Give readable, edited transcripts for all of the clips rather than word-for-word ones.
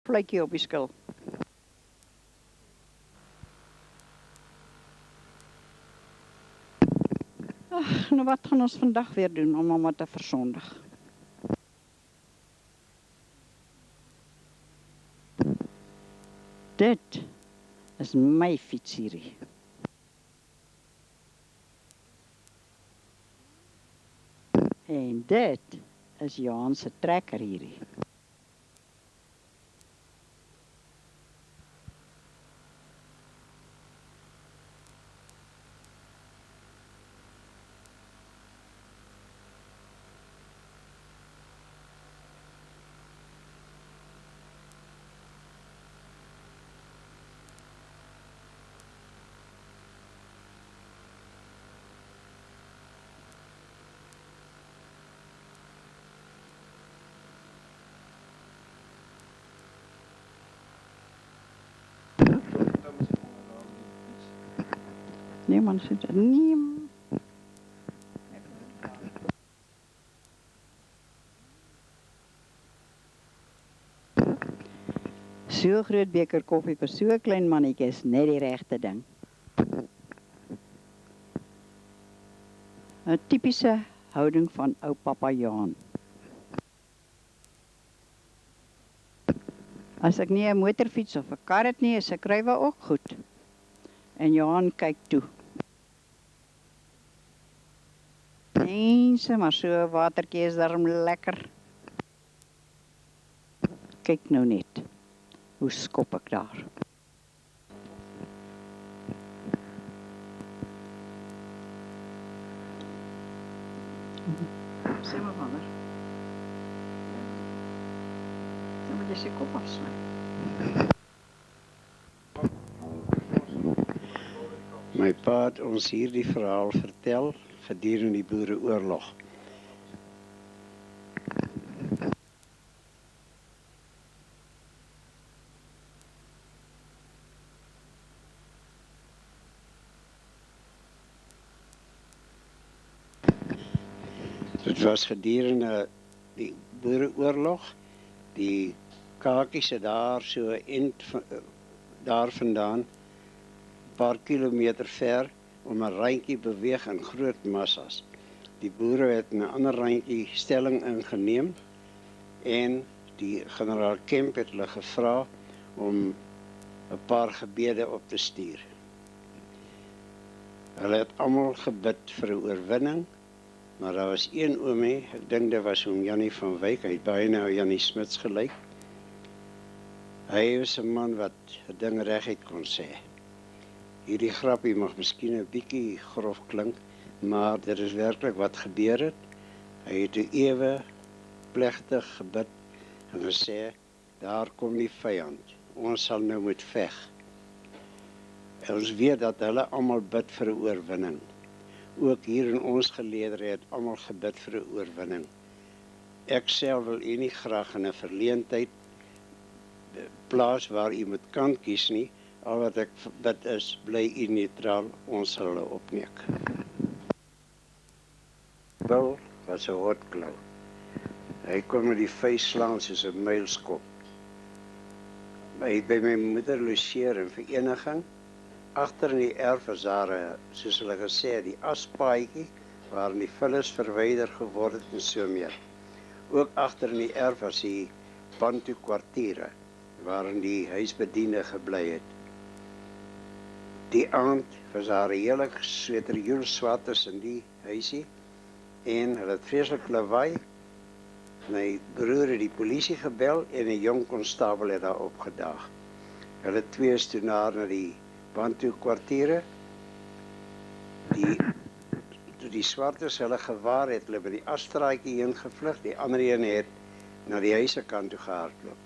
vletjie op die skil. Ag, nou wat gaan ons vandag weer doen om mamma te versondig? Dit is my fiets hierdie. En dit is Johan se trekker hierdie. Nee man, nee. So groot beker koffie vir so 'n klein mannetjie is net die regte ding. 'n Tipiese houding van ou pappa Johan. As ek nie 'n motorfiets of 'n kar het nie, is ek rywe ook goed. En Johan kyk toe. Mense, maar so 'n watertjie is darm lekker. Kyk nou net. Hoe skop ek daar? Sê maar wanneer. Dan moet jy se kop afsny. My pa het ons hierdie verhaal vertel gedurende die Boereoorlog. Dit was gedurende die Boereoorlog. Die kakies het daar so daar vandaan, 'n paar kilometer ver, om 'n randjie beweeg in groot massas. Die boere het 'n ander randjie stelling ingeneem en die generaal Kemp het hulle gevra om 'n paar gebede op te stuur. Hulle het almal gebid vir 'n oorwinning, maar daar was een oomie, ek dink dit was oom Jannie van Wyk, hy het baie nou Jannie Smits gelyk. Hy was 'n man wat 'n ding reguit kon sê. Hierdie grappie mag miskien 'n bietjie grof klink, maar dit is werklik wat gebeur het. Hy het ewe plegtig gebid en gesê, daar kom die vyand, ons sal nou moet veg. En ons weet dat hulle almal bid vir 'n oorwinning. Ook hier in ons geleedere het almal gebid vir 'n oorwinning. Ek self wil u nie graag in 'n verleentheid plaas waar u moet kan kies nie. Al wat ek bid is, bly u neutraal, ons sal hulle opneek. Bill was 'n hotklou. Hy kon met die vuis slaan soos 'n muilskop. Hy het by my moeder logeer in vereniging. Agter in die erf was daar, soos hulle gesê het, die aspaadjie, waarin die vullis verwyder geword het en so meer. Ook agter in die erf was die Bantu kwartiere, waarin die huisbediende gebly het. Die aand was daar 'n hele sweterjoel swatters in die huisie en hulle het vreeslik lawaai. My broer het die polisie gebel en 'n jong konstabel het daar opgedaag. Hulle twee is toe na die Bantu kwartiere. Toe die swarters hulle gewaar het, hulle by die asstraatjie heen gevlug, die ander een het na die huise kant toe gehardloop.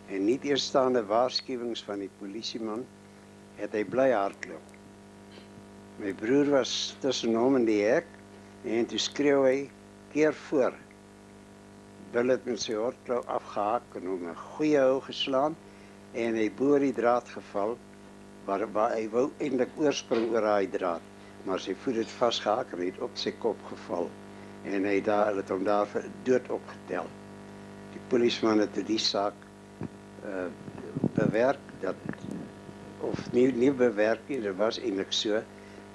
En nie teerstaande waarskuwings van die polisieman het hy bly hardloop. My broer was tussen hom en die hek en toe skreeu hy, keer voor. Bill het met sy hortklou afgehak en hom 'n goeie hou geslaan en hy bo die draad geval, waar hy wou eintlik oorspring oor daai draad, maar sy voet het vasgehak en hy het op sy kop geval en hy het hom daar vir dood opgetel. Die polisieman het die saak bewerk dat of nie bewerk nie, dit was eintlik so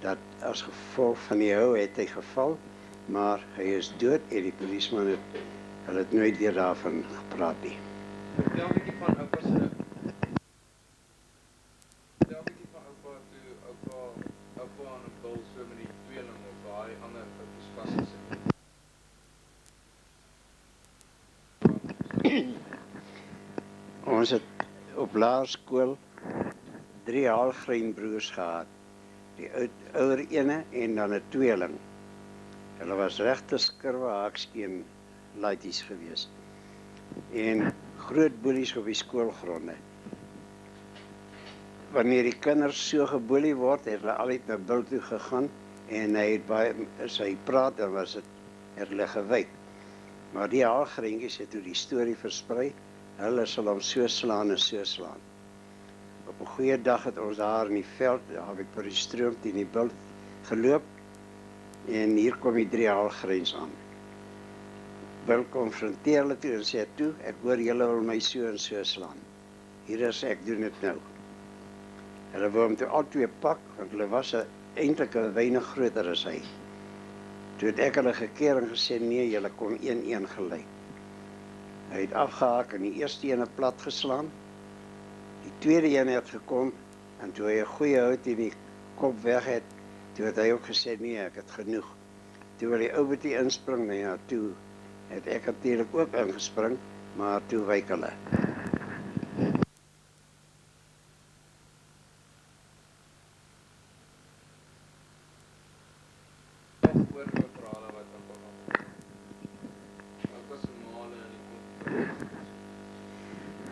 dat as gevolg van die hou het hy geval, maar hy is dood en die polisieman het nooit weer daarvan gepraat nie. Vertel 'n bietjie van oupa se Vertel 'n bietjie van oupa toe oupa aan 'n bil so met die tweeling of daai ander ouppies vasgesit het. Ons het op laerskool 3 Haalgrynbroers gehad. Die ouer ene en dan 'n tweeling. Hulle was regte skurwe haakskeen laities geweest. En groot boelies op die skoolgronde. Wanneer die kinders so geboelie word, het hulle altyd na bil toe gegaan en hy het baie, as hy praat, dan was het hulle gewyk. Maar die Haalgryntjies het toe die storie versprei, hulle sal hom so slaan en so slaan. Op 'n goeie dag het ons daar in die veld, daar heb ek by die stroom teen die bil geloop en hier kom die 3 Haalgryns aan. Wil konfronteer hulle toe en sê toe, ek hoor julle wil my so en so slaan. Hier is ek doen dit nou. Hulle wou hom toe al twee pak, want hulle was eintlik 'n weinig groter as hy. Toe het ek hulle gekeer en gesê, nee, julle kom 1-1 gelyk. Hy het afgehaak en die eerste ene plat geslaan. Die tweede ene het gekom en toe hy 'n goeie hout in die kop weg het, toe het hy ook gesê, nee, ek het genoeg. Toe wil die ouertjie inspring, nou ja, toe het ek natuurlik ook ingespring, maar toe wyk hulle.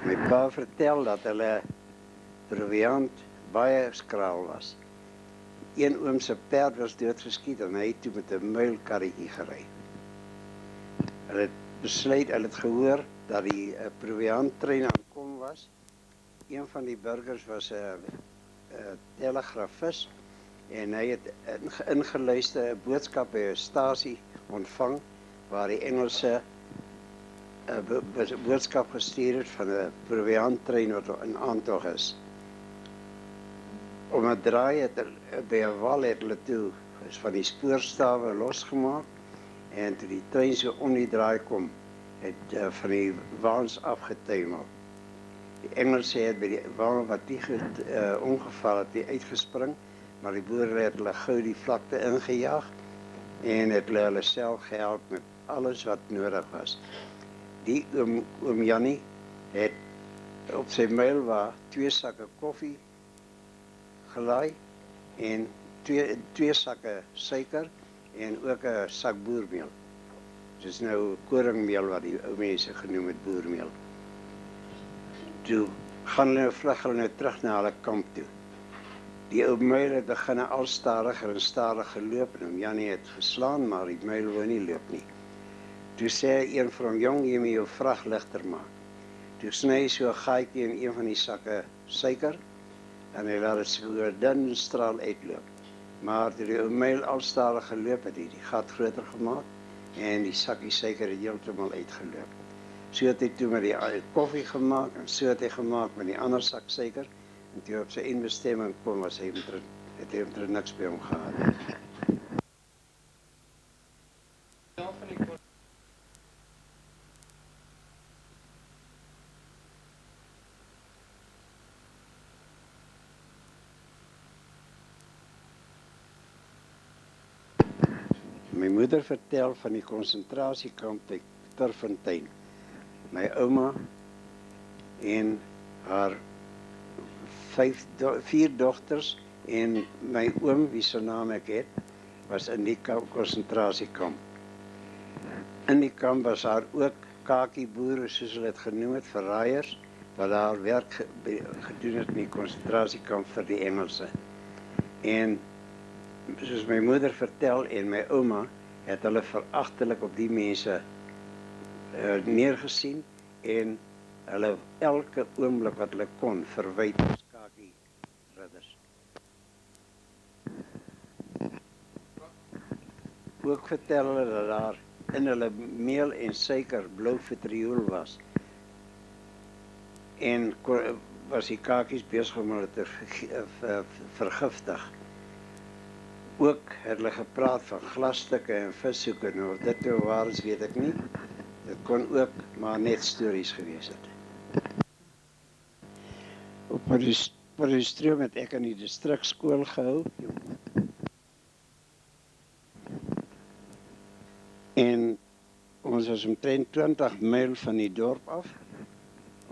My pa vertel dat hulle proviant baie skraal was. Een oom se perd was doodgeskiet en hy het toe met 'n muilkarretjie gery. Hulle het besluit, hulle het gehoor dat die provianttrein aankom was. Een van die burgers was 'n telegrafis en hy het ingeluister 'n boodskap by 'n stasie ontvang waar die Engelse 'n boodskap gestuur het van 'n provianttrein wat in aantog is. Om 'n draai het by 'n wal het hulle toe is van die spoorstawe losgemaak en toe die trein so om die draai kom, het van die waans afgetuimel. Die Engelse het by die waan wat die ongeval het die uitgespring, maar die boere het hulle gou die vlakte ingejaag en het hulle self gehelp met alles wat nodig was. Die oom Jannie het op sy muilwa 2 sakke koffie gelaai en 2 sakke suiker en ook 'n sak boermeel. Dis nou koringmeel wat die ou mense genoem het boermeel. Toe gaan hulle vlug hulle nou terug na hulle kamp toe. Die ou muil het begin al stadiger en stadiger geloop en oom Jannie het geslaan, maar die muil wou nie loop nie. Toe sê een van hom, jong, jy moet jou vrag ligter maak. Toe sny hy so 'n gaatjie in een van die sakke suiker en hy laat dit so 'n dun straal uitloop. Maar toe die ou muil al stadiger geloop het, die gat groter gemaak en die sakkie suiker het heeltemal uitgeloop. So het hy toe met die koffie gemaak en so het hy gemaak met die ander sak suiker en toe op sy eindbestemming kom was hy het hy niks by hom gehad. My moeder vertel van die konsentrasiekamp by Turffontein. My ouma en haar 4 dogters en my oom, wie se naam ek het, was in die konsentrasiekamp. In die kamp was daar ook kakieboere, soos hulle dit genoem het, verraaiers, wat daar werk gedoen het in die konsentrasiekamp vir die Engelse. En soos my moeder vertel en my ouma, het hulle veragtelik op die mense neergesien en hulle elke oomblik wat hulle kon verwyd as kakie ridders. Ook vertel hulle dat daar in hulle meel en suiker blou vitriool was. En was die kakies besig om hulle te vergiftig. Ook het hulle gepraat van glasstukke en vissoeke. Nou, of dit nou waar is, weet ek nie. Dit kon ook maar net stories gewees het. Op Potchefstroom het ek in die distrikskool gehou. En ons was omtrent 20 myl van die dorp af.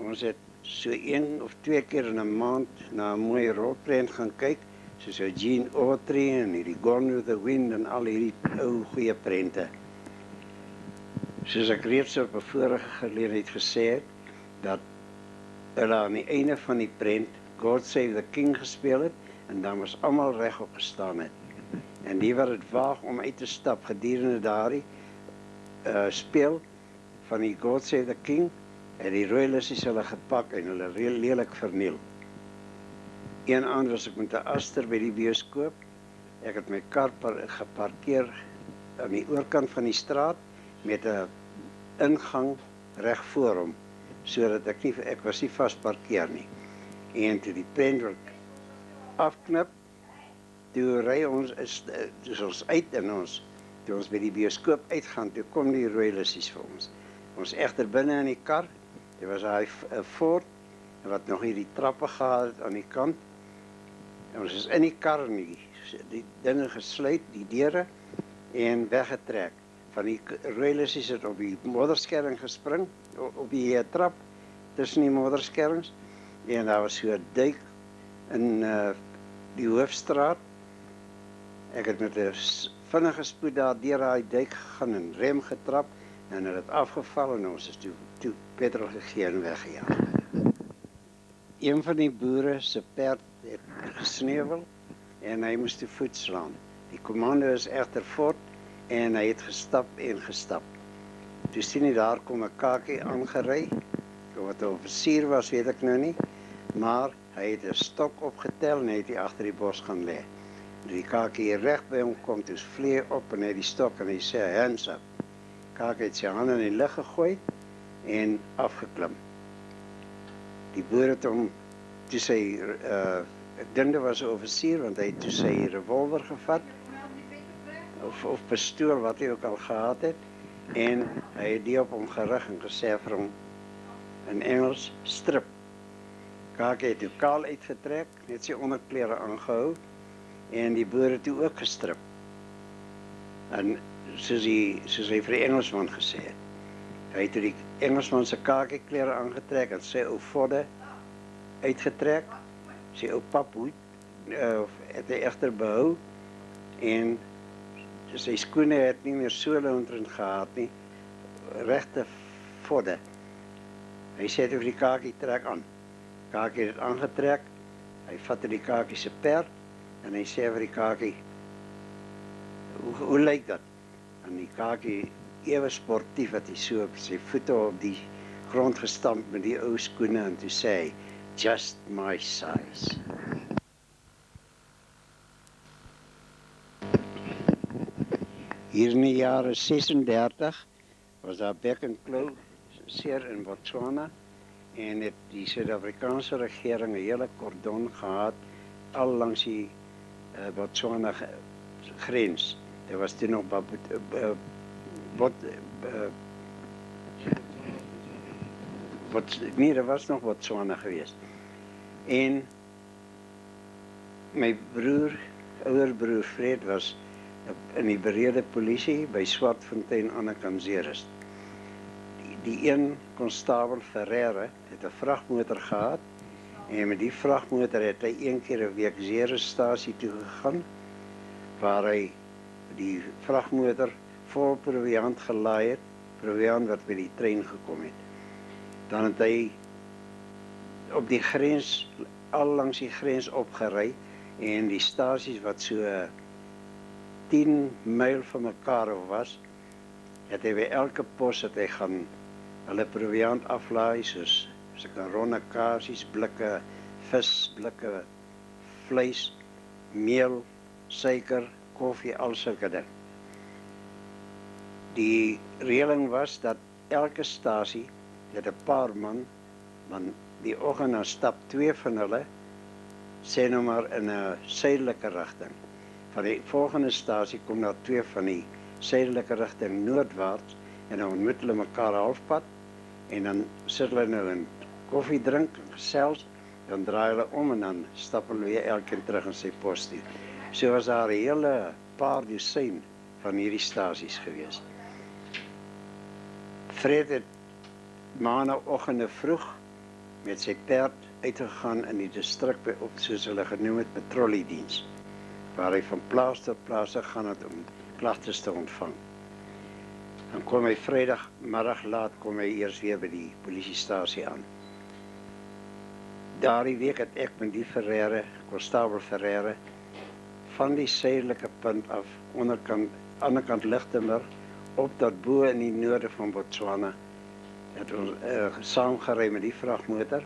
Ons het so 1 of 2 keer in 'n maand na 'n mooi rolprent gaan kyk, soos Eugene Autry en hierdie Gone with the Wind en al hierdie ou goeie prente. Soos ek reeds op 'n vorige geleentheid gesê het, dat hulle aan die einde van die prent God Save the King gespeel het en dan was almal regop gestaan het. En die wat het waag om uit te stap gedurende daardie speel van die God Save the King, het die royalistiese hulle gepak en hulle lelik verniel. Een aand was ek met 'n Aster by die bioskoop. Ek het my kar geparkeer aan die oorkant van die straat met 'n ingang reg voor hom, sodat ek was nie vasparkeer nie. En toe die prent wil afknip, toe ry ons uit en toe ons by die bioskoop uitgaan, toe kom die royalisties vir ons. Ons egter binne in die kar, dit was hy 'n Ford wat nog hierdie trappe gehad het aan die kant. En ons is in die kar en die dinge gesluit, die deure en weggetrek. Van die royalisties het op die modderskerring gespring, op die trap tussen die modderskerrings. En daar was so 'n duik in die hoofstraat. Ek het met 'n vinnige spoed daar deur daai duik gegaan en rem getrap en het afgeval en ons is toe petrol gegee en weggejaag. Een van die boere se perd het gesneuwel en hy moes te voet slaan. Die kommando is egter voort en hy het gestap en gestap. Toe sien hy daar kom 'n kakie aangery. Wat 'n offisier was, weet ek nou nie, maar hy het 'n stok opgetel en hy het hier agter die bos gaan lê. Die kakie reg by hom kom, toe vlieg op en hy die stok en hy sê hands up. Kakie het sy hande in die lug gegooi en afgeklim. Die boer het hom, toe sy, ek dink dit was 'n offisier, want hy het toe sy revolver gevat, of pistool, wat hy ook al gehad het, en hy het die op hom gerig en gesê vir hom, in Engels, strip. Kakie het toe kaal uitgetrek, net sy onderklere aangehou, en die boer het toe ook gestrip. En soos hy vir die Engelsman gesê het, hy het toe die Engelsman se kakieklere aangetrek en sy ou vodde uitgetrek, sy ou paphoed het hy egter behou, en sy skoene het nie meer sole onderin gehad nie, regte vodde. Hy sê toe vir die kakie, trek aan. Kakie het aangetrek, hy vat die kakie se perd, en hy sê vir die kakie, hoe lyk dat? En die kakie, ewe sportief, het hy so op sy voete op die grond gestamp met die ou skoene, en toe sê hy, just my size. Hier in die jare 36 was daar bek en klou seer in Botswana en het die Suid-Afrikaanse regering 'n hele kordon gehad al langs die Botswana grens. Dit was toen nog nee, dat was nog Botswana geweest. En my broer, ouer broer Fred was in die berede polisie by Swartfontein aan die Kanseres. Die een konstabel Ferreira het 'n vragmotor gehad en met die vragmotor het hy een keer 'n week Zeresstasie toe gegaan waar hy die vragmotor vol proviant gelaai het, proviant wat by die trein gekom het. Dan het hy op die grens, al langs die grens opgery en die stasies wat so 10 myl van mekaar was, het hy by elke pos het hy gaan hulle proviant aflaai, soos ronde kaasies, blikke vis, blikke vleis, meel, suiker, koffie, al sulke ding. Die reëling was dat elke stasie het 'n paar man die oggend dan stap 2 van hulle, sê nou maar in 'n suidelike rigting. Van die volgende stasie kom daar 2 van die suidelike rigting noordwaarts en dan ontmoet hulle mekaar halfpad en dan sit hulle nou in koffie drink en gesels, dan draai hulle om en dan stap hulle weer elkeen terug in sy pos toe. So was daar 'n hele paar dosyn van hierdie stasies gewees. Fred het maandagooggende vroeg met sy perd uitgegaan in die distrik op, soos hulle genoem het, patrolliediens, waar hy van plaas tot plaas gegaan het om klagtes te ontvang. Dan kom hy Vrydagmiddag laat kom hy eers weer by die polisiestasie aan. Daardie week het ek met die Ferreira, konstabel Ferreira, van die suidelike punt af, anderkant Lichtenburg, op tot bo in die noorde van Botswana, het ons saamgery met die vragmotor.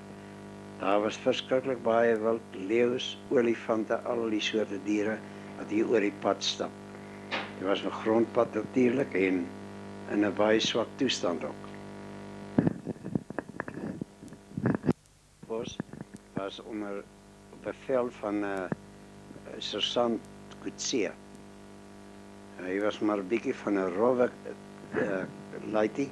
Daar was verskriklik baie wild, leeu's, olifante, al die soorte diere wat hier oor die pad stap. Dit was 'n grondpad natuurlik en in 'n baie swak toestand ook. Bos was onder bevel van sergeant Kutse. Hy was maar 'n bietjie van 'n rowwe laitie.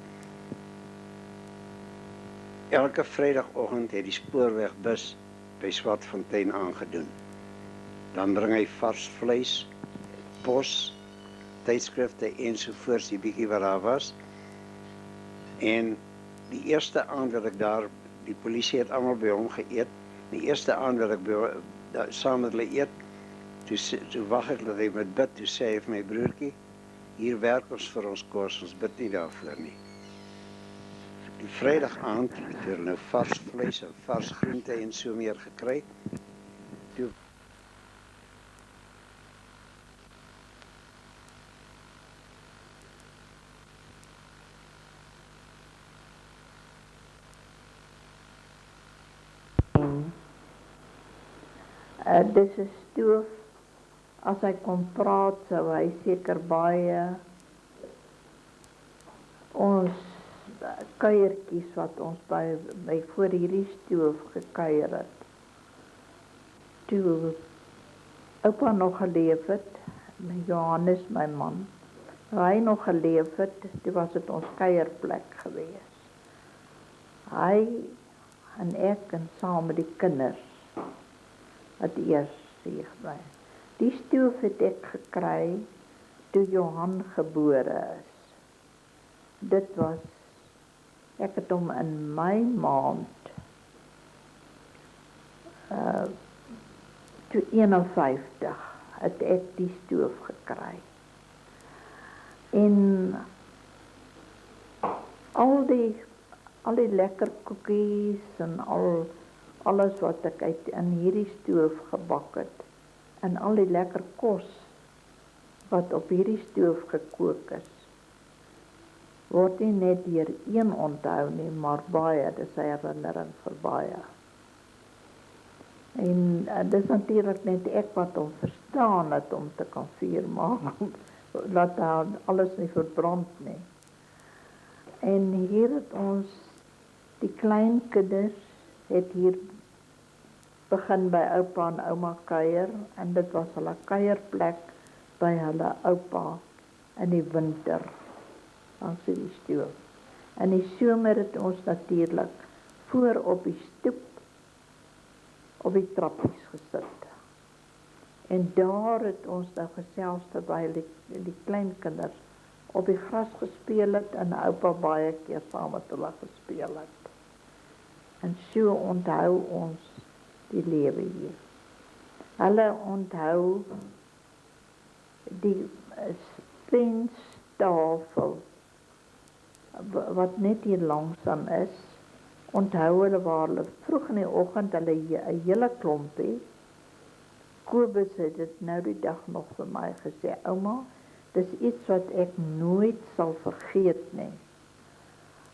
Elke Vrydagoggend het die spoorwegbus by Swartfontein aangedoen. Dan bring hy vars vleis, pos, tydskrifte ensovoorts, die bietjie wat daar was. En die eerste aand wat ek daar, die polisie het almal by hom geëet. Die eerste aand wat ek saam met hulle eet, toe wag ek dat hy met bid, toe sê hy vir my broertjie, hier werk ons vir ons kos, ons bid nie daarvoor nie. Die Vrydag aand het hulle nou vars vleis en vars groente en so meer gekry. Toe dis 'n stoof, as hy kon praat, sou hy seker baie ons kuiertjies wat ons by voor hierdie stoof gekuier het. Toe oupa nog geleef het, Johannes my man, hy nog geleef het, toe was dit ons kuierplek gewees. Hy en ek en saam met die kinders wat eers hier bly. Die stoof het ek gekry toe Johan gebore is. Dit was, ek het hom in Mei maand toe 51 het ek die stoof gekry. En al die lekker koekies en alles wat ek uit in hierdie stoof gebak het en al die lekker kos wat op hierdie stoof gekook is, word nie net deur een onthou nie, maar baie, dis 'n herinnering vir baie. En dis natuurlik net ek wat hom verstaan het om te kan vuur maak, laat daar alles nie verbrand nie. En hier het ons, die klein kinders, het hier begin by oupa en ouma kuier, en dit was hulle kuierplek by hulle oupa in die winter, langs die stoof. In die somer het ons natuurlik voor op die stoep, op die trappies gesit. En daar het ons nou gesels terwyl die kleinkinders op die gras gespeel het en oupa baie keer saam met hulle gespeel het. En so onthou ons die lewe hier. Hulle onthou die spenstafel wat net hier langsam is. Onthou hulle waar hulle vroeg in die oggend hulle 'n hele klompie. Kobus het dit nou die dag nog vir my gesê, ouma, dis iets wat ek nooit sal vergeet nie.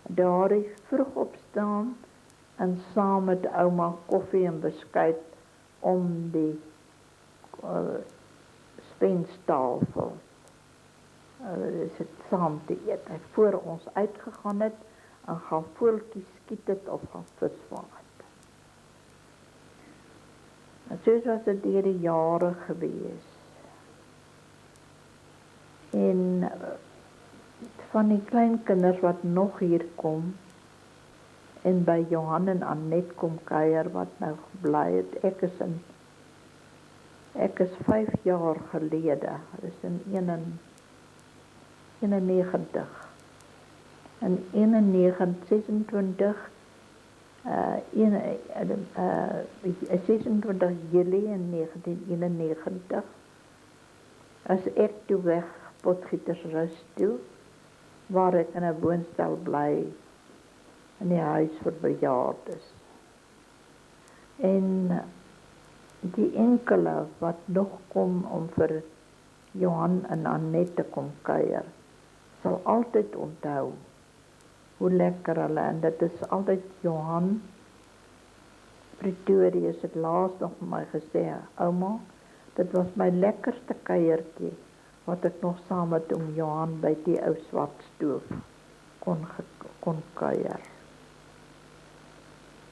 Daar is vroeg opstaan en saam met ouma koffie en beskuit om die spenstafel sit saam te eet. Hy voor ons uitgegaan het en gaan voeltjies skiet het of gaan visvang het. Soos was dit deur die jare gewees. En van die klein kinders wat nog hier kom en by Johan en Annette kom kuier wat nou gebly het, ek is 5 jaar gelede, dis in 91. In 26 Julie in 1991 as ek toe weg Potgietersrus toe, waar ek in 'n woonstel bly in die huis vir bejaardes. En die enkele wat nog kom om vir Johan en Annette te kom kuier, sal altyd onthou hoe lekker hulle, en dit is altyd Johan Pretorius het laas nog vir my gesê, ouma, dit was my lekkerste kuiertjie wat ek nog saam met oom Johan by die ou swart stoof kon kuier.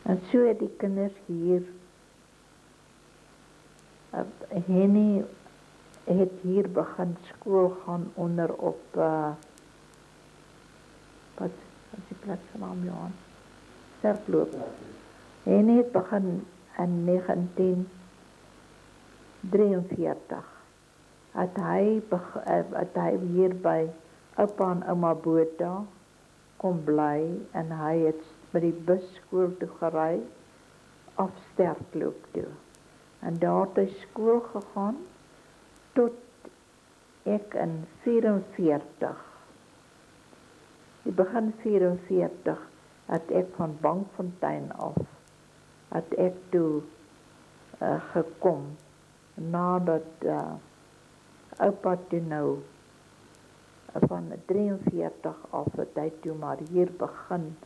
En so het die kinders hier, Henny het hier begin skool gaan onder op, wat is die plek van naam Johan? Sterkloop. Henny het begin in 1943. Het hy hier by oupa en ouma Botha kom bly en hy het met die bus skool toe gery af Sterkloop toe. En daar het hy skool gegaan tot ek in 44. Die begin 44 het ek van Bankfontein af het ek toe gekom nadat oupa toe nou van 43 af het hy toe maar hier begin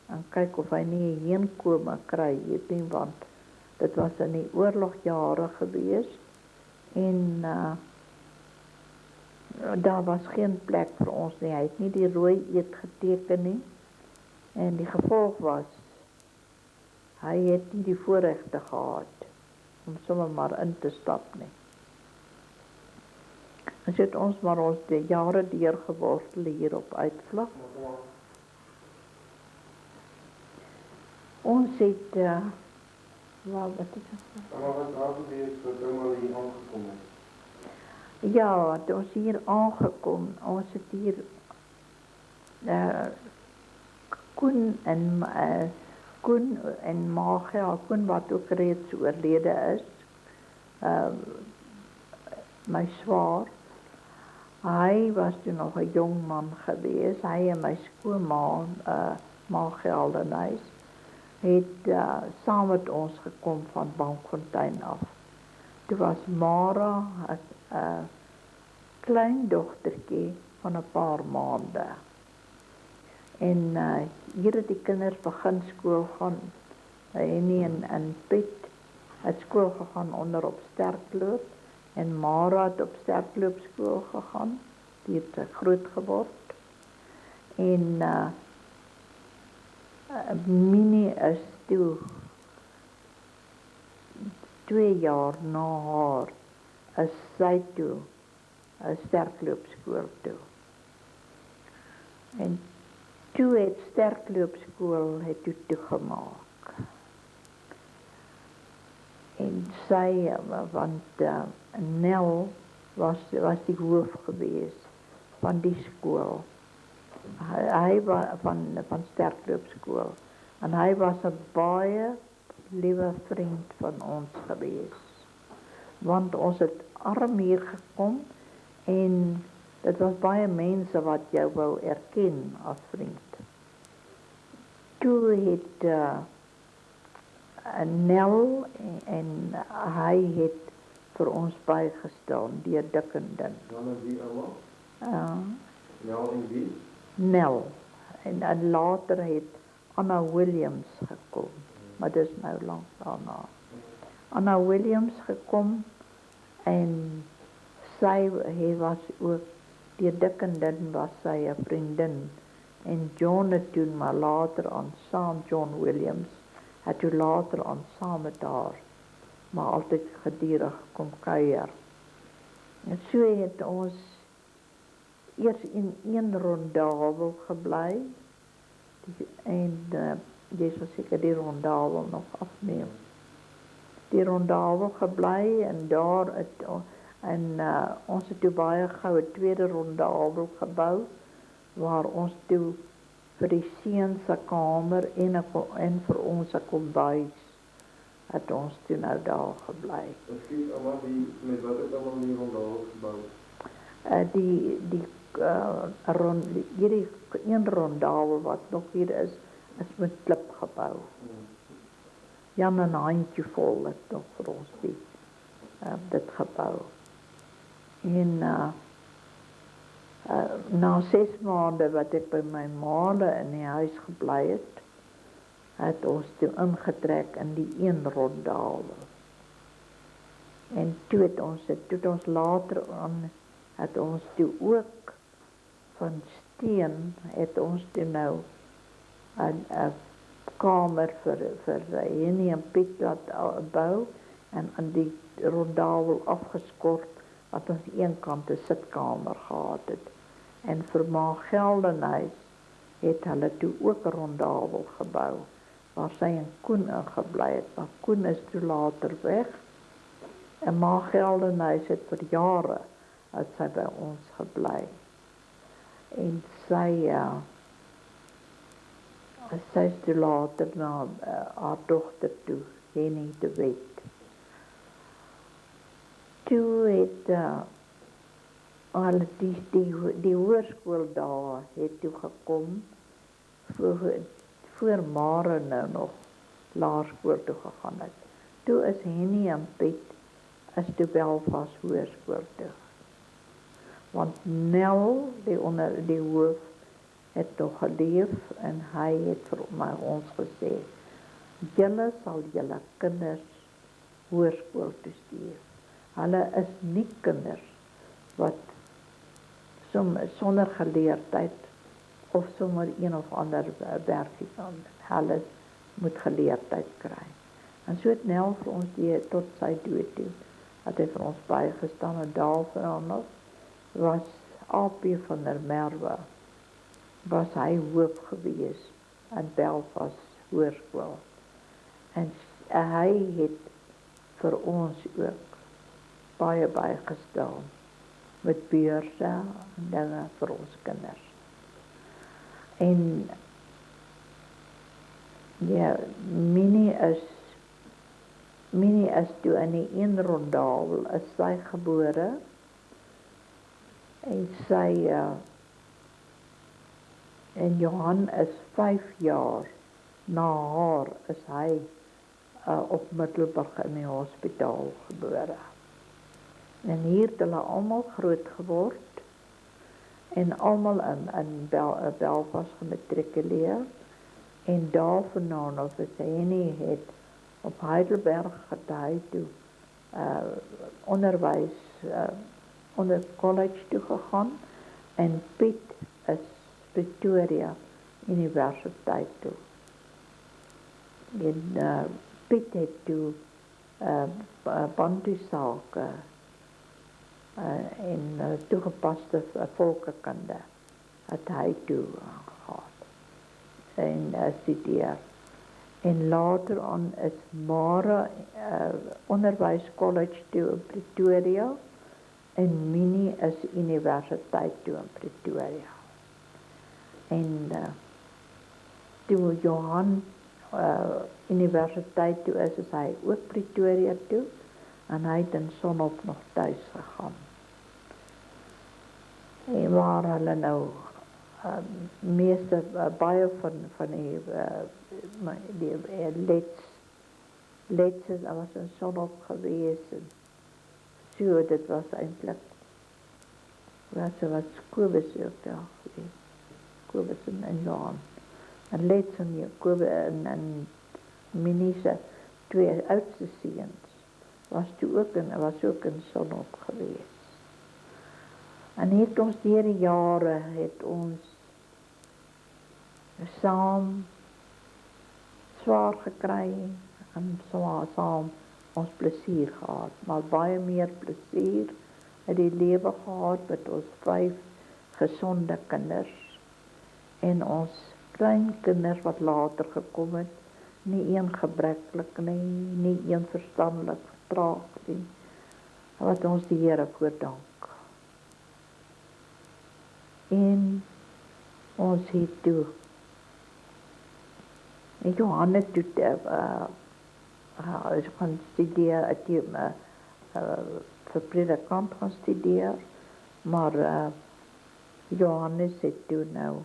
en kyk of hy nie heenkome kry, weet nie, want dit was in die oorlogjare gewees en daar was geen plek vir ons nie, hy het nie die rooi eet geteken nie en die gevolg was hy het nie die voorregte gehad om sommer maar in te stap nie. En so het ons maar ons die jare deurgeworstel hier op Uitvlug. Ons het, wat is dit? Maar wat gewees wat ouma hier aangekom het? Ja, toe ons hier aangekom, ons het hier Koen en Magia, Koen wat ook reeds oorlede is, my swaar, hy was toen nog 'n jong man gewees, hy en my skoonma, Magia Aldenhuis, het saam met ons gekom van Bankfontein af. Toe was Mara 'n kleindogtertjie van 'n paar maande. En hier het die kinders begin skool gaan, Henny en Piet het skool gegaan onder op Sterkloop, en Mara het op Sterkloop skool gegaan, die het groot geword. En Minnie is toe 2 jaar na haar, is sy toe Sterkloop skool toe. En toe het Sterkloop skool het toe toegemaak. En sy, want Nel was die hoof gewees van die skool. Hy was van Sterkloop skool. En hy was 'n baie liewe vriend van ons gewees. Want ons het arm hier gekom en dit was baie mense wat jou wou erken as vriend. Toe het Nel en hy het vir ons bygestaan deur dik en dun. Dan is die ouma? Nel en wie? Nel. En later het Anna Williams gekom, maar dis nou lank daarna. Anna Williams gekom en sy was ook deur dik en dun was sy 'n vriendin. En John het toen maar later aan saam, John Williams, het toe later aan saam met haar maar altyd gedurig kom kuier. En so het ons eers in een rondawel gebly, en jy sal seker die rondawel nog afneem. Die rondawel gebly en daar ons het toe baie gou 'n tweede rondawel gebou waar ons toe vir die seuns se kamer en vir ons 'n kombuis het ons toe nou daar gebly. Ekskuus, Amma, met wat het allemaal die rondawel gebou? Hierdie een rondawel wat nog hier is met klip gebou. Jan en handjie vol het nog vir ons dit gebou. En na 6 maande wat ek by my maale in die huis gebly het ons toe ingetrek in die een rondawel. En toe het ons later aan het ons toe ook van steen het ons toe nou 'n kamer vir Henny en Piet laat bou en aan die rondawel afgeskort wat ons een kant 'n sitkamer gehad het. En vir Ma Geldenhuis het hulle toe ook 'n rondawel gebou waar sy en Koen ingebly het. Maar Koen is toe later weg en Ma Geldenhuis het vir jare het sy by ons gebly. En sy is toe later na haar dogter toe, Henny de Wet. Toe het al die hoërskool daar het toe gekom voor Mare nou nog laerskool toe gegaan het. Toe is Henny en Piet is toe Belfast hoërskool toe. Want Nel, die hoof, het nog geleef en hy het vir ons gesê, julle sal julle kinders hoërskool toe stuur. Hulle is nie kinders wat sonder geleerdheid of sommer een of ander werkie kan. Hulle moet geleerdheid kry. En so het Nel vir ons tot sy dood toe, het hy vir ons bygestaan en daarvan was AP van der Merwe, was hy hoof gewees in Belfast hoërskool. En hy het vir ons ook baie bygestaan met beurse en dinge vir ons kinders. En ja, Minnie is toe in die een rondawel is sy gebore en en Johan is 5 jaar na haar is hy op Middelburg in die hospitaal gebore. En hier het hulle almal groot geword en almal in Belfast gematrikuleer en daarvandaan of Henny het op Heidelberg gedui toe onderwys onder college toe gegaan en Piet is Pretoria Universiteit toe. En Piet het toe bantu sake en toegepaste volkekunde het hy toe gehad en studeer. En later aan is Mare onderwyscollege toe in Pretoria en Minnie is universiteit toe in Pretoria. En toe Johan universiteit toe is hy ook Pretoria toe en hy het in Sonop nog thuis gegaan. En waar hulle nou meeste baie van die Letses was in Sonop gewees en so dit was eintlik was Kobus ook daar gewees. Kobus en Johan. En Lets en Kobus en Minnie se 2 oudste seuns was ook in Sonop gewees. En het ons deur die jare het ons saam swaar gekry en saam ons plesier gehad, maar baie meer plesier uit die lewe gehad met ons 5 gesonde kinders en ons kleinkinders wat later gekom het, nie een gebreklik nie, nie een verstandelik traag nie, wat ons die Here voor dank. En ons het toe, en Johannes toe gaan studeer, vir predikant gaan studeer, maar Johannes het toe nou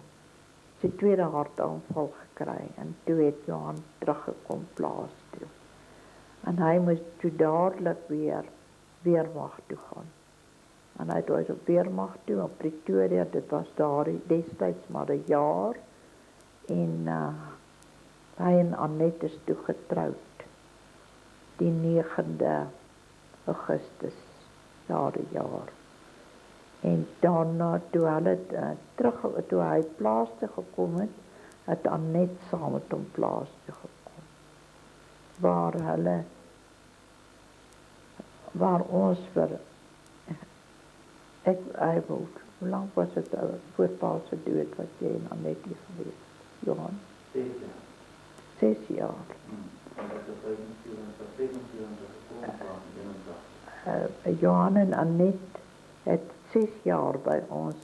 sy tweede hartaanval gekry en toe het Johan teruggekom plaas toe. En hy moes toe dadelik weer weermag toe gaan. En hy het op weermag toe op Pretoria, dit was daar destyds maar 'n jaar en hy en Annette is toe getroud die 9de Augustus daardie jaar. En daarna toe hulle toe hy plaas toe gekom het Annette saam met hom plaas toe gekom. Waar ons vir hoe lang was het voor pa se dood wat jy en Annette gewees, Johan? 6 jaar. Johan en Annette het 6 jaar by ons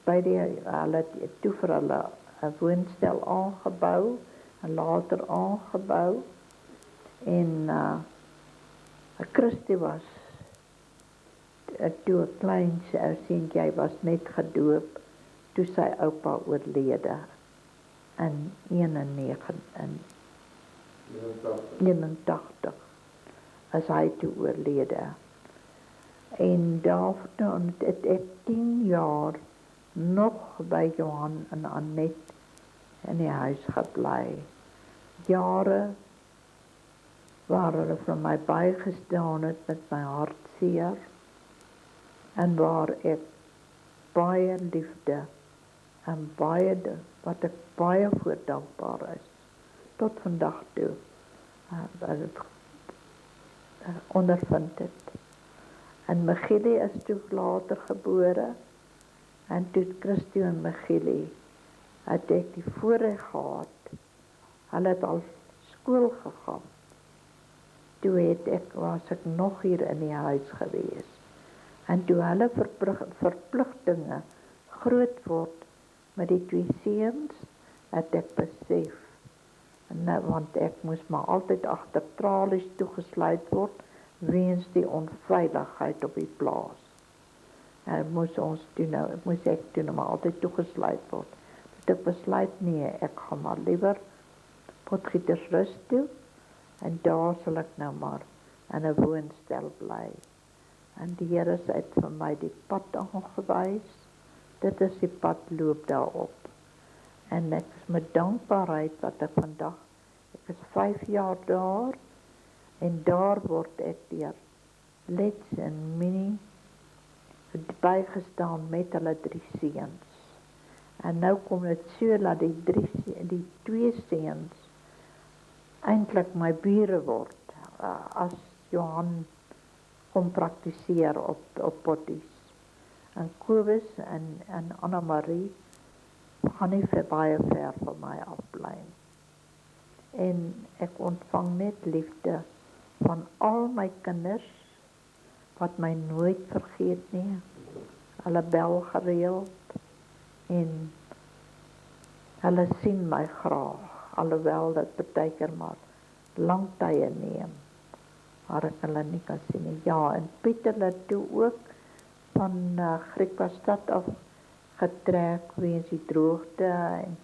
by hulle toe vir hulle 'n woonstel aangebou en later aangebou en Christy was toe 'n klein seentjie was net gedoop toe sy oupa oorlede in 81 as hy toe oorlede. En daarvan het ek 10 jaar nog by Johan en Annette in die huis gebly. Jare waar hulle vir my bygestaan het met my hartseer en waar ek baie liefde en wat ek baie voor dankbaar is tot vandag toe ondervind het. En Michieli is toe later gebore en toe Christy en Michieli het ek die voorreg gehad. Hulle het al skool gegaan. Toe was ek nog hier in die huis gewees. En toe hulle verpligtinge groot word met die 2 seuns, het ek besef, want ek moes maar altyd agter tralies toegesluit word, weens die onveiligheid op die plaas. En moes ek toe nou maar altyd toegesluit word. Toe ek besluit, nee, ek gaan maar liewer Potgietersrus toe, en daar sal ek nou maar in 'n woonstel bly. En die Here het vir my die pad aangewys. Dit is die pad, loop daarop. En ek is met dankbaarheid wat ek vandag, ek is 5 jaar daar, en daar word ek deur Lets en Minnie bygestaan met hulle 3 seuns. En nou kom dit so dat die 2 seuns eintlik my bure word, as Johan kom praktiseer op Potties. En Kobus en Anna-Marie gaan nie baie ver van my afbly. En ek ontvang net liefde van al my kinders, wat my nooit vergeet nie. Hulle bel gereeld, en hulle sien my graag, alhoewel dit baie keer maar lang tye neem, waar ek hulle nie kan sien nie. Ja, en Pieter het toe ook van Griekstad af getrek, weens die droogte, en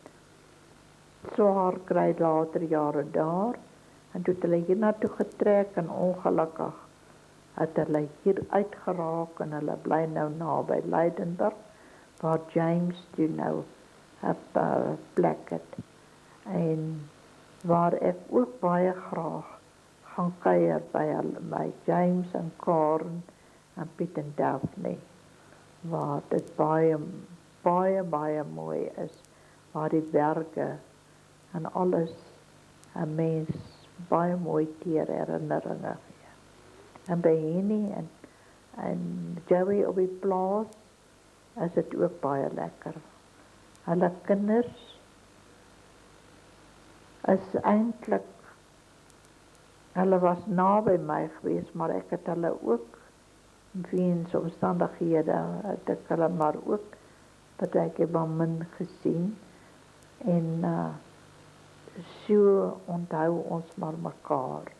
swaar kry later jare daar, en toe het hulle hier naartoe getrek, en ongelukkig het hulle hier uitgeraak, en hulle bly nou naby Leidenburg, waar James toe nou 'n plek het, en waar ek ook baie graag gaan kuier by James en Karen en Piet en Daphne, waar dit baie mooi is, waar die berge en alles 'n mens baie mooi teer herinneringe gee. En by Henny en Joey op die plaas is dit ook baie lekker. Hulle kinders is eintlik, hulle was naby my geweest, maar ek het hulle ook weens omstandighede het ek hulle maar ook partykeer maar min gesien en so onthou ons maar mekaar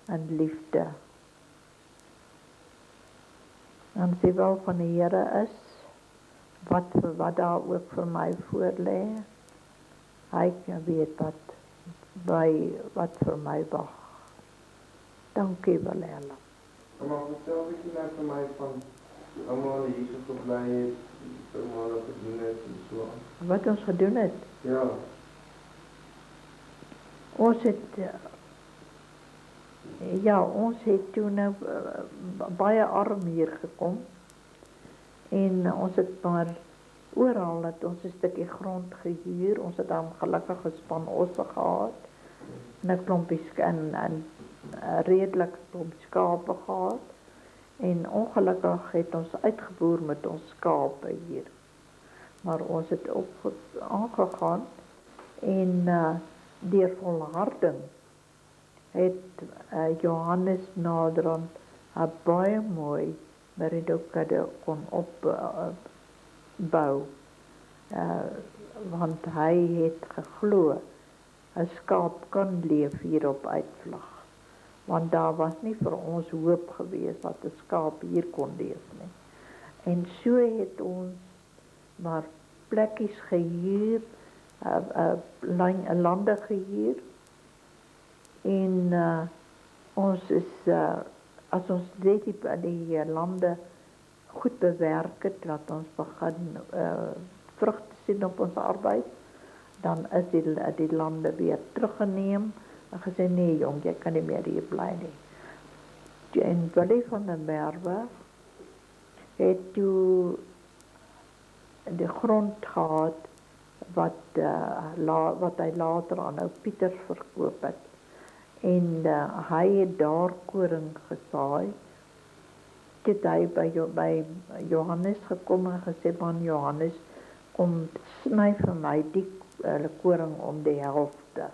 in liefde. En as die wil van die Here is, wat daar ook vir my voorlê, hy weet wat vir my wag. Dankie Valella. Maar vertel 'n bietjie net vir my van almal hier so gebly het, almal wat gedoen het en so aan. Wat ons gedoen het? Ja. Ons het toe nou baie arm hier gekom en ons het maar oral het ons 'n stukkie grond gehuur. Ons het dan gelukkig 'n span osse gehad en 'n klompie en redelik klomp skape gehad en ongelukkig het ons uitgeboer met ons skape hier. Maar ons het ook aangegaan en deur volharding het Johannes naderhand 'n baie mooi meridokade kon opbou. Want hy het geglo 'n skaap kan leef hier op Uitvlag. Want daar was nie vir ons hoop gewees dat 'n skaap hier kon leef nie. En so het ons maar plekkies gehuur, lande gehuur en ons is as ons die lande goed bewerk het, dat ons begin vrugte sien op ons arbeid, dan is die lande weer teruggeneem en gesê nee jong, jy kan nie meer hier bly nie. En Willie van der Merwe het toe die grond gehad wat hy later aan ou Pieter verkoop het. En hy het daar koring gesaai. Toe het hy by Johannes gekom en gesê, man Johannes, kom sny vir my die koring om die helfte.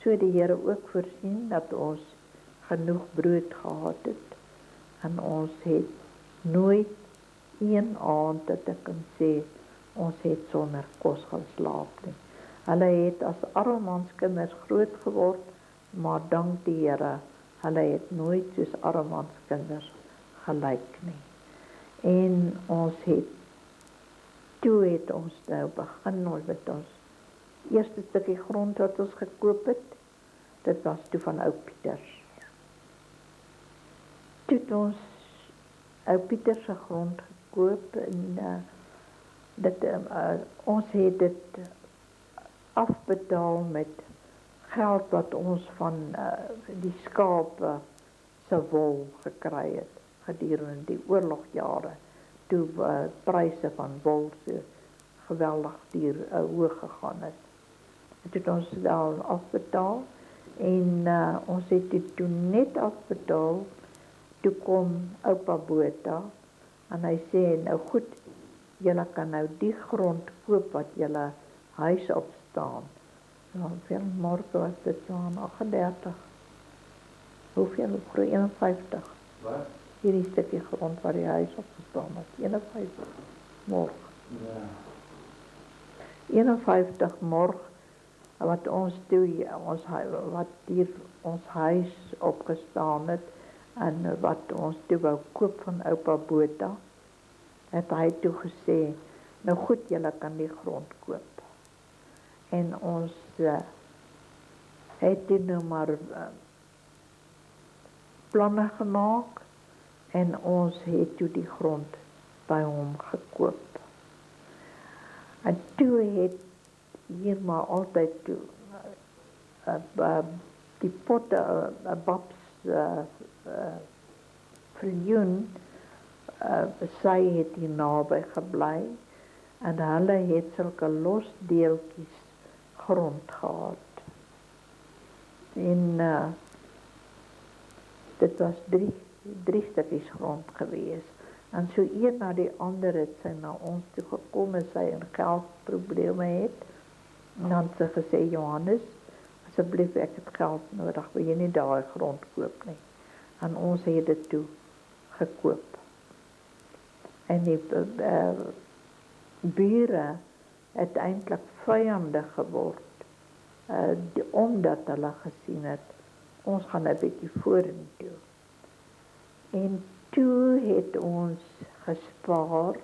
So die Here ook voorsien dat ons genoeg brood gehad het en ons het nooit een aand dat ek kan sê ons het sonder kos geslaap nie. Hulle het as armmanskinders groot geword, maar dank die Here, hulle het nooit soos armmanskinders gelyk nie. En ons het nou begin met ons eerste stukkie grond wat ons gekoop het, dit was toe van ou Pieter. Toe het ons ou Pieter se grond gekoop en ons het dit afbetaal met geld wat ons van die skape se wol gekry het gedurende die oorlogjare, toe pryse van wol so geweldig duur hoog gegaan het. En toe het ons daar afbetaal en ons het dit toe net afbetaal, toe kom oupa Botha en hy sê, nou goed, julle kan nou die grond koop wat julle huis op staan. Hoeveel morgen was dit Johan? 38. Hoeveel? 51. Wat? Hierdie stukkie grond waar die huis op gestaan het. 51 morgen. Ja. 51 morgen wat ons toe, wat hier ons huis opgestaan het en wat ons toe wou koop van oupa Botha, het hy toe gesê, nou goed, julle kan die grond koop. En ons het toe nou maar planne gemaak en ons het toe die grond by hom gekoop. En toe het hier maar altyd toe die potte, Babs Viljoen, sy het hier naby gebly en hulle het sulke los deeltjies grond gehad. En dit was drie stukkies grond gewees. En so een na die ander het sy na ons toe gekom en sy 'n geldprobleme het. En dan het sy gesê, Johannes, asseblief, ek het geld nodig, wil jy nie daai grond koop nie. En ons het dit toe gekoop. En die bure het eintlik vyande geword, omdat hulle gesien het, ons gaan 'n bietjie vorentoe. En toe het ons gespaar,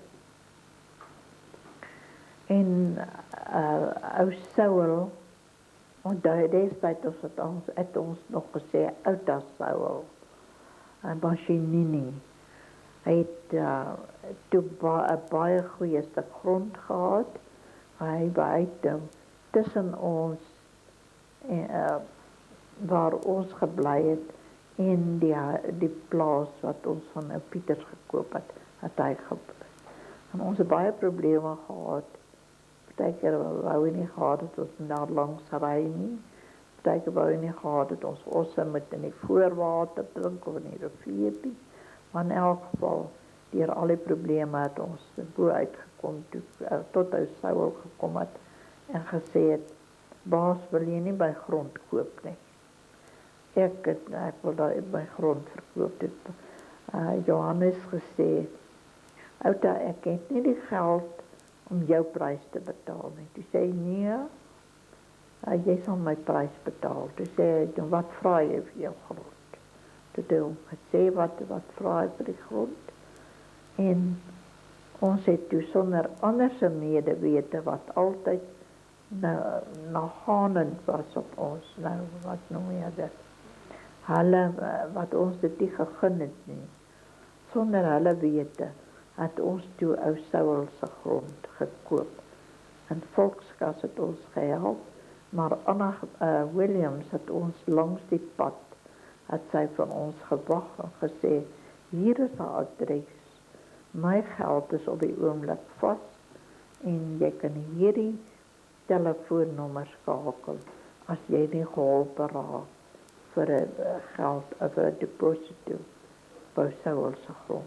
en ou Saul, want destyds het ons nog gesê, outa Saul, en Mashinini, hy het toe 'n baie goeie stuk grond gehad, hy het tussen ons, waar ons gebly het, en die plaas wat ons van Pieters gekoop het, het hy gebly. En ons het baie probleme gehad. Partykeer wou hy nie gehad het ons daar langs ry nie. Partykeer wou hy nie gehad het ons osse moet in die voorwater drink of in die rivier nie. Maar in elk geval, deur al die probleme het ons bo uitgekom, tot hy Saul gekom het en gesê het, baas, wil jy nie my grond koop nie? Ek wil daar my grond verkoop. Johannes gesê, outa, ek het nie die geld om jou prys te betaal nie. Toe sê hy, nee, jy sal my prys betaal. Toe sê hy, wat vra jy vir jou grond? Toe het hy hom gesê, wat vra hy vir die grond? En ons het toe sonder anderse medewete, wat altyd naganend was op ons, wat noem jy dit? Hulle, wat ons dit nie gegee het nie. Sonder hulle wete, het ons toe ou Saul se grond gekoop. En Volkskas het ons gehelp, maar Anna Williams het ons langs die pad, het sy van ons gewag en gesê, hier is 'n adres, my geld is op die oomblik vas, en jy kan hierdie telefoonnommer skakel, as jy nie geholpe raak vir 'n geld, vir 'n deposito, by Saul se grond.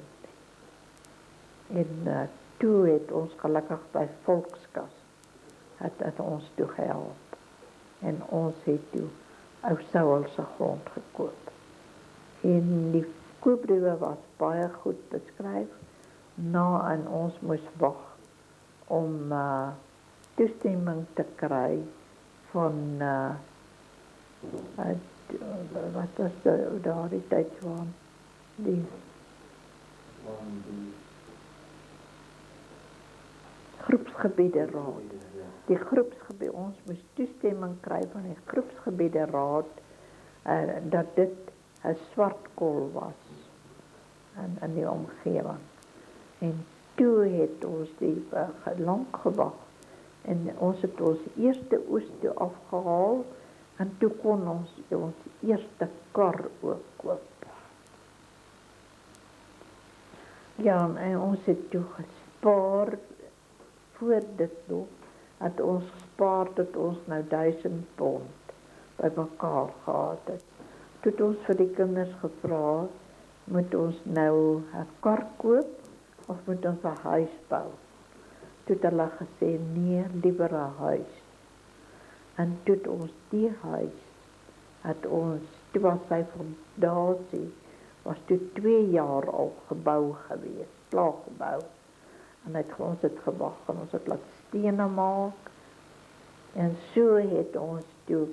En toe het ons gelukkig by Volkskas, het ons toe gehelp. En ons het toe ou Saul se grond gekoop. En die koopbriewe was baie goed beskryf, en ons moes wag om toestemming te kry van, wat was daardie tyd van die groepsgebiederaad. Die groepsgebied, ons moes toestemming kry van die groepsgebiederaad, dat dit 'n swartkol was in die omgewing. En toe het ons die lank gewag, en ons het ons eerste oes toe afgehaal, en toe kon ons eerste kar ook koop. Ja, en ons het toe gespaar, voor dit nog, het ons gespaar tot ons nou 1000 pond by mekaar gehad het. Toe het ons vir die kinders gevra, moet ons nou 'n kar koop, of moet ons 'n huis bou? Toe het hulle gesê, nee, liewer 'n huis. En toe het ons die huis, toe was sy fondasie, was toe 2 jaar al gebou gewees, klaar gebou. En ons het gewag, en ons het laat stene maak, en so het ons toe,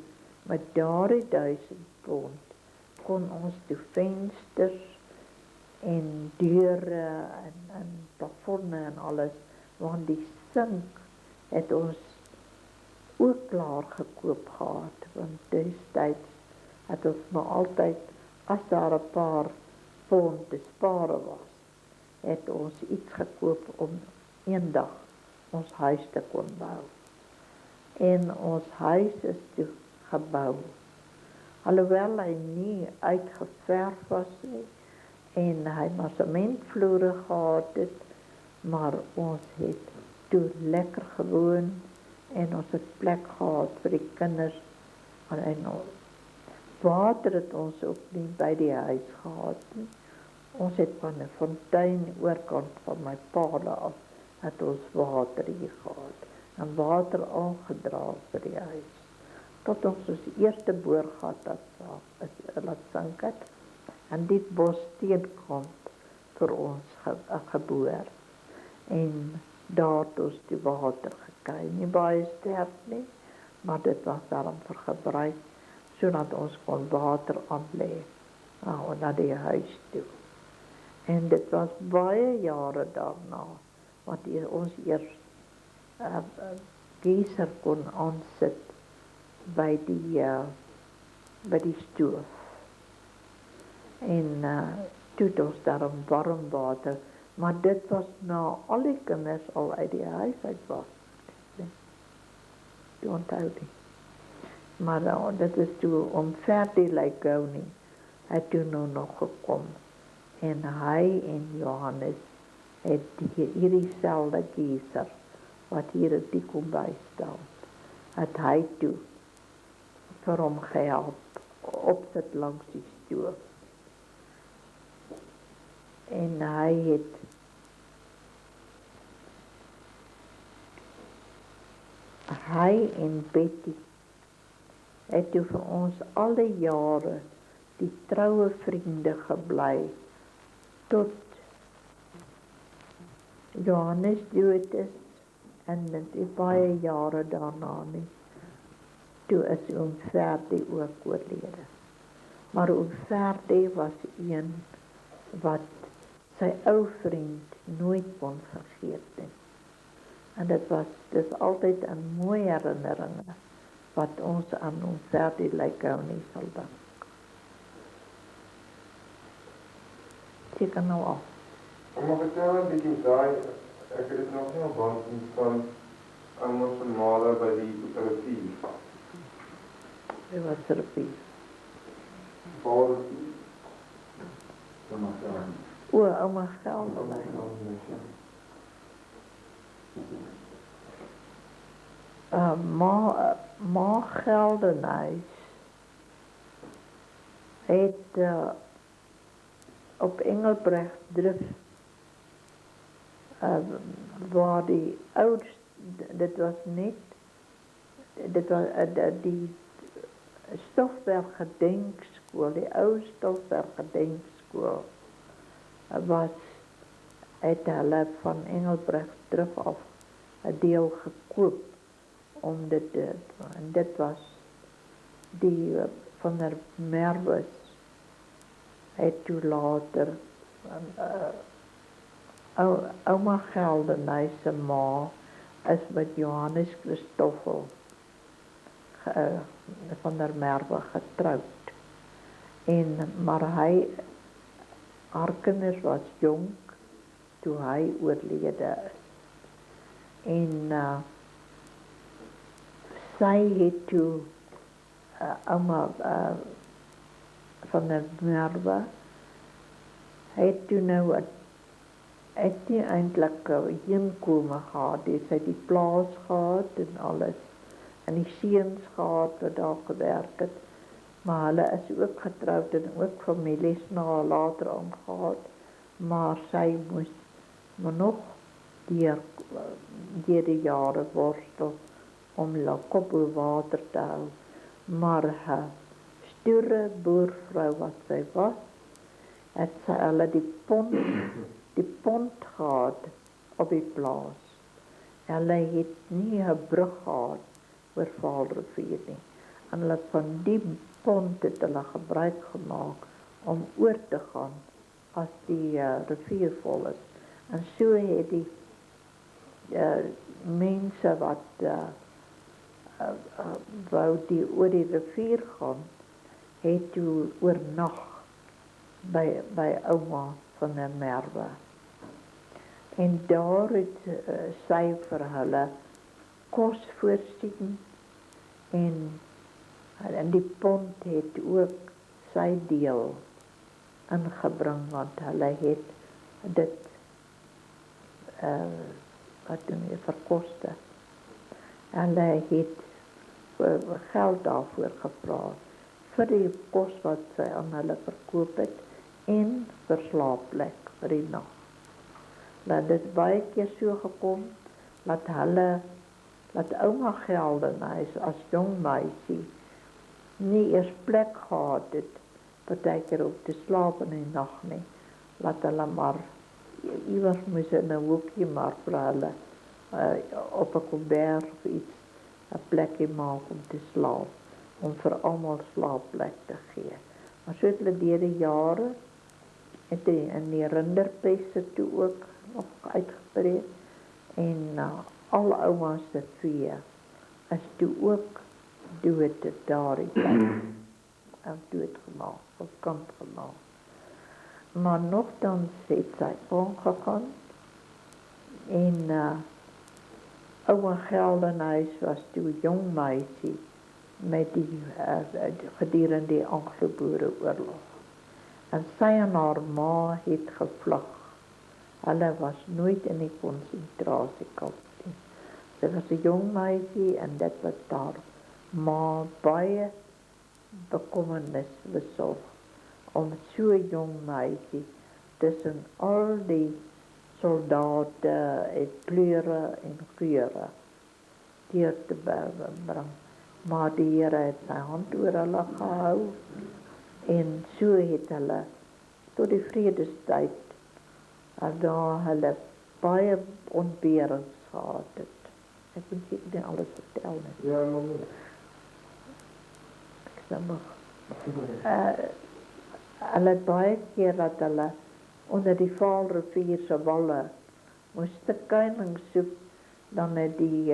met daardie 1000 pond, kon ons toe vensters, en deure, en plafonne en alles, want die sink het ons ook klaar gekoop gehad, want destyds het ons maar altyd, as daar 'n paar pond te spare was, het ons iets gekoop om eendag ons huis te kon bou. En ons huis is toe gebou. Alhoewel hy nie uitgeverf was nie, en hy maar sementvloere gehad het, maar ons het toe lekker gewoon, en ons het plek gehad vir die kinders, en Water het ons ook nie by die huis gehad nie. Ons het van 'n fontein oorkant van my pa af het ons water hier gehad. En water aangedra vir die huis. Tot ons eerste boorgat laat sink het. En dit bos teenkant vir ons geboor. En daar het ons die water gekry. Nie baie sterk nie, maar dit was daarom vir gebruik, sodat ons kon water aanlê na die huis toe. En dit was baie jare daarna, wat ons eers geyser kon aansit by die stoof. En toe het ons daarom warm water, maar dit was na al die kinders al uit die huis uit was. Toe onthou nie. Maar dit is toe om Ferdi Lykouni het toe nou nog gekom. En hy en Johannes het hierdie selfde geyser wat hier in die kombuis staan, het hy toe vir hom gehelp opsit langs die stoof. En hy en Betty het toe vir ons al die jare die troue vriende gebly tot Johannes dood is en dit is baie jare daarna nie. Toe is oom Ferdi ook oorlede. Maar oom Ferdi was een wat sy ou vriend nooit kon vergeet nie. En dis altyd 'n mooi herinneringe wat ons aan oom Ferdi Lykouni sal dank. Seker nou af. Maar vertel 'n bietjie daai, ek het dit nog nie op band van ons male by die rivier. Dit was rivier. Waar Ouma Geldenhuis. Ma Geldenhuis het op Engelbrecht drif waar die oudste, dit was die Stoffberg Gedenkskool, die ou Stoffberg Gedenkskool het hulle van Engelbrecht drif af 'n deel gekoop om dit te doen. En dit was die van der Merwes het toe later ouma Geldenhuis se ma is met Johannes Christoffel van der Merwe getroud. Maar haar kinders was jonk toe hy oorlede is. En sy het toe ouma van der Merwe het toe nou het nie eintlik heenkome gehad, sy het die plaas gehad en alles, en die seuns gehad wat daar gewerk het, maar hulle is ook getroud en ook families na haar later aangehad, maar sy moes maar nog deur die jare worstel om hulle kop oor water te hou, maar stoere boervrou wat sy was, het sy hulle die pont gehad op die plaas. Hulle het nie 'n brug gehad oor Vaalrivier nie. En hulle van die pont het hulle gebruik gemaak om oor te gaan as die rivier vol is. En so het die mense wat wou die oor die rivier gaan, het toe oornag by ouma van der Merwe. En daar het sy vir hulle kos voorsien en die pont het ook sy deel ingebring, want hulle het dit wat doen jy verkoste. Hulle het geld daarvoor gevra vir die kos wat sy aan hulle verkoop het en vir slaapplek vir die nag. Dat dit baie keer so gekom dat ouma Geldenhuys as jong meisie nie eers plek gehad het partykeer op te slaap in die nag nie. Laat hulle maar iewers moes in 'n hoekie maar vir hulle op 'n kombers of iets 'n plekkie maak om te slaap, om vir almal slaapplek te gee. Maar so het hulle deur die jare het in die rinderpeste toe ook nog uitgebreek en al oumas se vee is toe ook dood daardie tyd. Dood gemaak, of kant gemaak. Maar nogtans het sy aangegaan en ouma Geldenhuys was toe jong meisie met die gedurende die Anglo-Boereoorlog. En sy en haar ma het gevlug. Hulle was nooit in die konsentrasiekamp nie. Sy was 'n jong meisie en dit was haar ma baie bekommernis besorg om so 'n jong meisie tussen al die soldate en kleure en geure deur te bring. Maar die Here het sy hand oor hulle gehou en so het hulle tot die vredestyd daar hulle baie ontberings gehad het. Ek moet seker nie alles vertel nie. Ja, mami. Ek sê maar. Hulle het baie keer dat hulle onder die Vaalrivier se walle moes skuilings soek, dan het die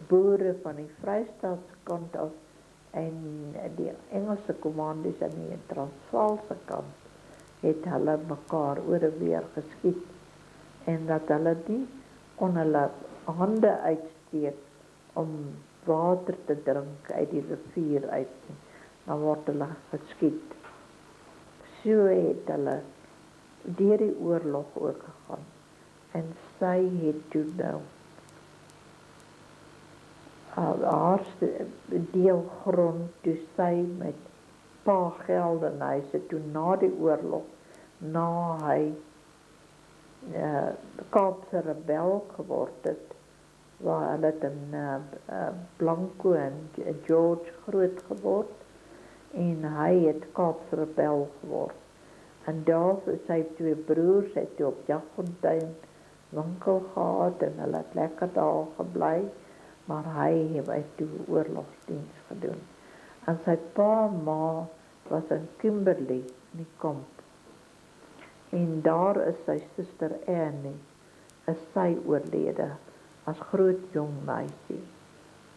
boere van die Vrystaatskant af en die Engelse kommandos aan die Transvaalse kant het hulle mekaar oor en weer geskiet en dat hulle nie kon hulle hande uitsteek om water te drink uit die rivier uit nie. Dan word hulle geskiet. So het hulle deur die oorlog ook gegaan. En sy het toe nou haar deel grond toe sy met pa Geldenhuys toe na die oorlog, na hy Kaapse rebel geword het, waar hulle het in Blanco en George groot geword en hy het Kaapse rebel geword. En daar sy twee broers het toe op Jagfontein winkel gehad en hulle het lekker daar gebly, maar hy het toe oorlogsdiens gedoen. En sy pa ma was in Kimberley, in die kamp. En daar is sy suster Annie, is sy oorlede, as groot jong meisie.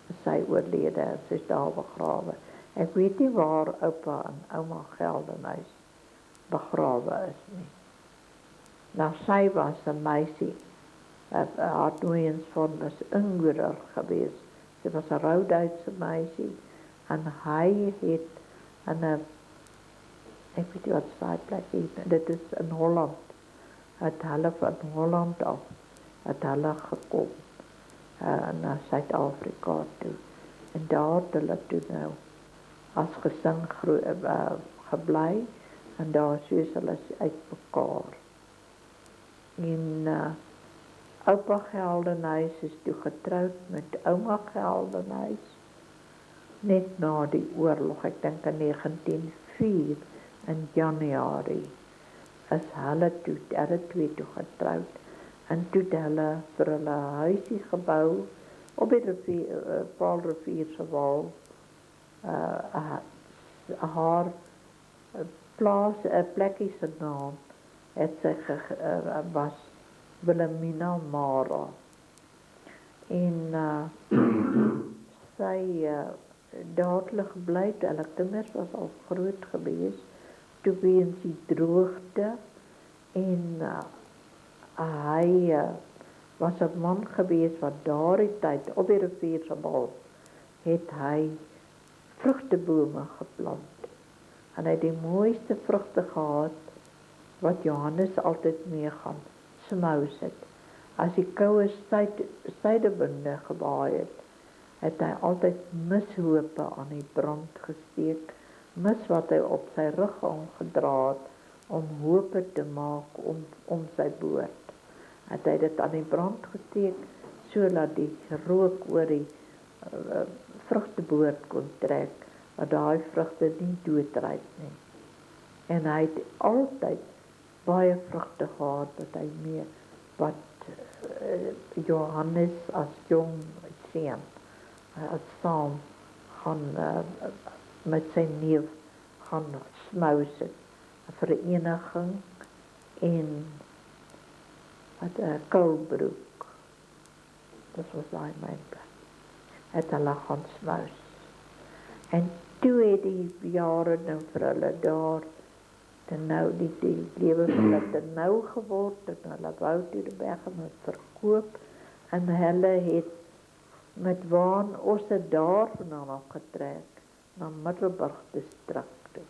Is sy oorlede, sy is daar begrawe. Ek weet nie waar oupa en ouma Geldenhuys begrawe is nie. Nou sy was 'n meisie, haar nooiens van was ingoeder gewees. Sy was 'n Rou-Duitse meisie en hy het in 'n, ek weet nie wat sy plek is, dit is in Holland, het hulle van Holland af, het hulle gekom na Suid-Afrika toe. En daar het hulle toe nou as gesin gebly en daar soos hulle uit mekaar. En oupa Geldenhuys is toe getroud met ouma Geldenhuys net na die oorlog, ek dink in 1904 in Januarie is hulle twee toe getroud en toe het hulle vir hulle huisie gebou op die Vaalrivier se wal. Haar plaas, 'n plekkie se naam het sy was Wilhelmina Mara. En sy dadelik gebly, hulle kinders was al groot gewees, toe weens die droogte en hy was 'n man gewees wat daardie tyd op die rivier se wal het hy vrugtebome geplant. En hy het die mooiste vrugte gehad wat Johannes altyd mee gaan smous het. As die koue suidewinde gewaai het, het hy altyd mishope aan die brand gesteek mis wat hy op sy rug aangedra het, om hope te maak om sy boord. Het hy dit aan die brand gesteek, sodat die rook oor die vrugteboord kon trek, dat daai vrugte nie doodryp nie. En hy het altyd baie vrugte gehad, wat hy mee, wat Johannes as jong seun, as saam gaan met sy neef gaan smous het, 'n vereniging en wat 'n Kuilbroek. Dit was daai mynplek. Het hulle gaan smous. En toe het die jare nou vir hulle daar te nou die lewe vir hulle te nou geword en hulle wou toe die Berghem verkoop en hulle het met waan ons het daar vandaan afgetrek na Middelburg distrik toe,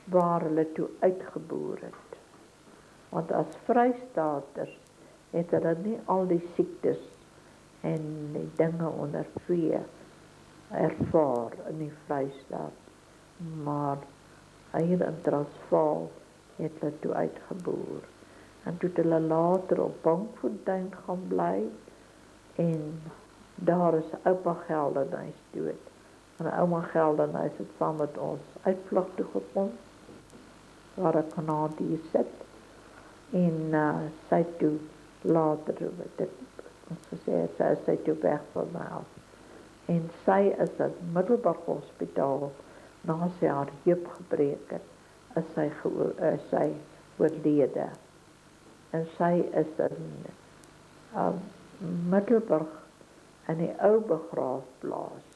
waar hulle toe uitgeboor het. Want as Vrystaaters het hulle nie al die siektes en die dinge onder vee ervaar in die Vrystaat, maar hier in Transvaal het hulle toe uitgeboor. En toe het hulle later op Bankfontein gaan bly en daar is oupa Geldenhuys dood. En ouma Geldenhuys het saam met ons uitvlug toe gekom, waar 'n Kanadier sit. En sy toe later, ons gesê het, sy toe weg van my af. En sy is in Middelburg Hospitaal, na sy haar heup gebreek het, is sy oorlede. En sy is in Middelburg in die ou begraafplaas,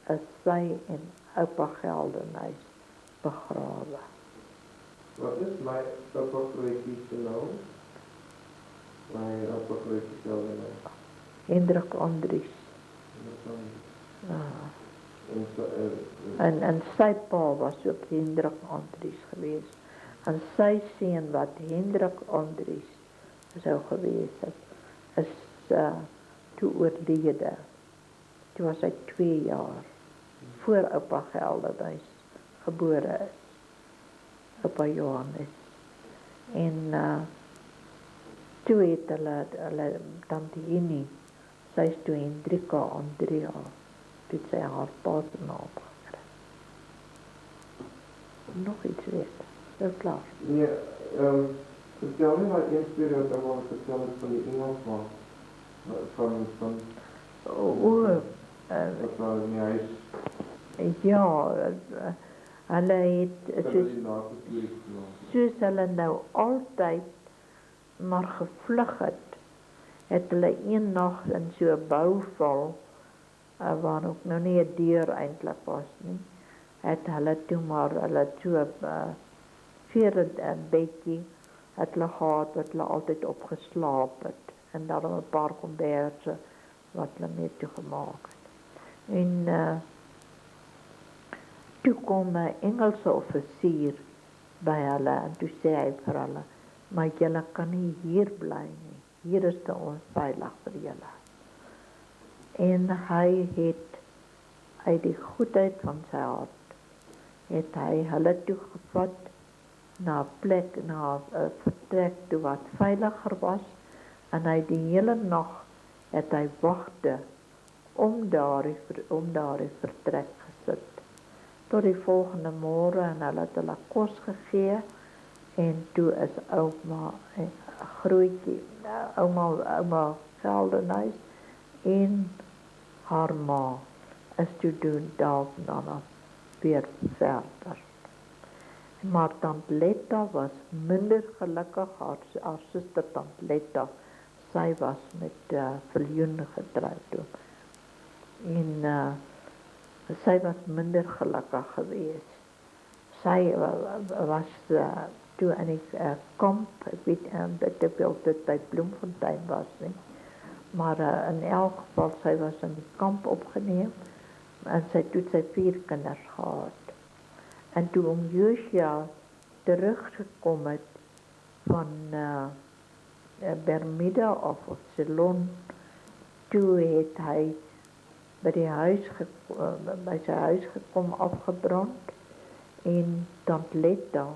is sy en oupa Geldenhuys begrawe. Wat is my oupa grootjie se naam? My oupa grootjie se naam? Hendrik Andries. En sy pa was ook Hendrik Andries geweest. En sy seun wat Hendrik Andries sou gewees het, is toe oorlede. Toe was hy 2 jaar voor oupa Geldenhuys gebore is. Oupa Johannes. En toe het hulle tante Henny, sy is toe Hendrika Andrea, toe sy haar pa se naam gekry. Nog iets weet, so klaar. Nee, vertel my maar een storie wat ek al vertel het van die Engelsman, van wat daar in die huis. Ja, hulle het, soos hulle nou altyd maar gevlug het hulle een nag in so 'n bouval, waar ook nou nie 'n deur eintlik was nie, het hulle toe maar, hulle so 'n bedjie het hulle gehad wat hulle altyd op geslaap het, en daarom 'n paar komberse wat hulle mee toe gemaak het. En toe kom 'n Engelse offisier by hulle en toe sê hy vir hulle, maar julle kan nie hier bly nie. Hier is te onveilig vir julle. En hy het uit die goedheid van sy hart, het hy hulle toegevat na 'n plek, na 'n vertrek toe wat veiliger was, en hy die hele nag het hy wagte om daardie vertrek gesit. Tot die volgende môre en hulle het hulle kos gegee, en toe is ouma grootjie, ouma Geldenhuys en haar ma is toe doen daarna weer verder. Maar Tant Letta was minder gelukkig, haar suster Tant Letta, sy was met Viljoen getroud toe. En sy was minder gelukkig geweest. Sy was toe in die kamp, ek weet dit wel dit by Bloemfontein was nie, maar in elk geval sy was in die kamp opgeneem, en sy het sy 4 kinders gehad. En toe om Josia teruggekom het van Bermuda of Ceylon, toe het hy by sy huis gekom afgebrand en Tant Letta